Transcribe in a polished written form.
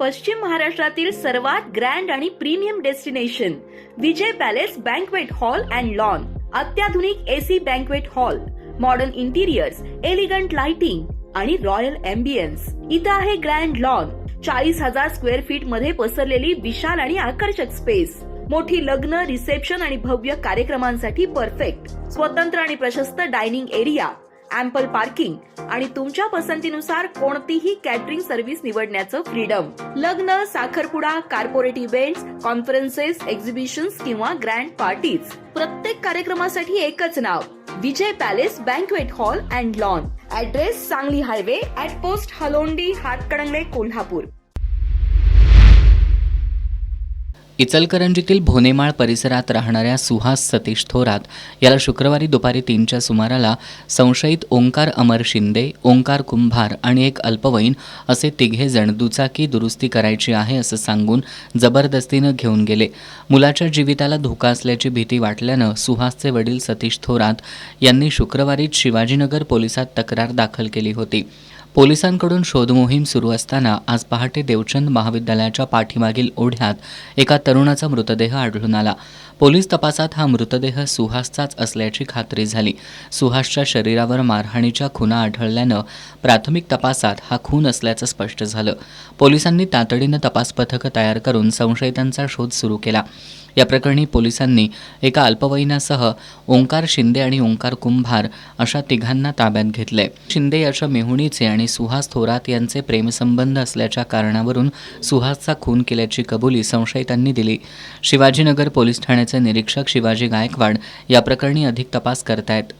पश्चिम महाराष्ट्रातील सर्वात ग्रँड आणि premium destination Vijay palace banquet hall and lawn. अत्याधुनिक AC banquet hall, modern interiors, elegant lighting आणि रॉयल एम्बियन्स. इथं आहे ग्रँड लॉन, 40,000 स्क्वेअर फीट मध्ये पसरलेली विशाल आणि आकर्षक स्पेस. मोठी लग्न, रिसेप्शन आणि भव्य कार्यक्रमांसाठी परफेक्ट. स्वतंत्र आणि प्रशस्त डायनिंग एरिया, अँपल पार्किंग आणि तुमच्या पसंतीनुसार कोणतीही कॅटरिंग सर्व्हिस निवडण्याचं फ्रीडम. लग्न, साखरपुडा, कॉर्पोरेट इव्हेंट्स, कॉन्फरन्सेस, एक्झिबिशन्स किंवा ग्रँड पार्टीज, प्रत्येक कार्यक्रमासाठी एकच नाव, Vijay palace banquet hall and lawn. Address Sangli highway at post Halondi, Hatkanangale, Kolhapur. इचलकरंजीतील भोनेमाळ परिसरात राहणाऱ्या सुहास सतीश थोरात याला शुक्रवारी दुपारी 3च्या सुमाराला संशयित ओंकार अमर शिंदे, ओंकार कुंभार आणि एक अल्पवयीन असे तिघे जण दुचाकी दुरुस्ती करायची आहे असं सांगून जबरदस्तीनं घेऊन गेले. मुलाच्या जीविताला धोका असल्याची भीती वाटल्यानं सुहासचे वडील सतीश थोरात यांनी शुक्रवारीच शिवाजीनगर पोलिसात तक्रार दाखल केली होती. पोलिसांकडून शोधमोहीम सुरू असताना आज पहाटे देवचंद महाविद्यालयाच्या पाठीमागील ओढ्यात एका तरुणाचा मृतदेह आढळून आला. पोलीस तपासात हा मृतदेह सुहासचाच असल्याची खात्री झाली. सुहासच्या शरीरावर मारहाणीच्या खुणा आढळल्यानं प्राथमिक तपासात हा खून असल्याचं स्पष्ट झालं. पोलिसांनी तातडीनं तपास पथकं तयार करून संशयितांचा शोध सुरू केला. या प्रकरणी पोलिसांनी एका अल्पवयीनासह ओंकार शिंदे आणि ओंकार कुंभार अशा तिघांना ताब्यात घेतलंय. शिंदे याच्या मेहुणीचे आणि सुहास थोरात यांचे प्रेमसंबंध असल्याच्या कारणावरून सुहासचा खून केल्याची कबुली संशयितांनी दिली. शिवाजीनगर पोलीस ठाण्याचे निरीक्षक शिवाजी गायकवाड या प्रकरणी अधिक तपास करतायत.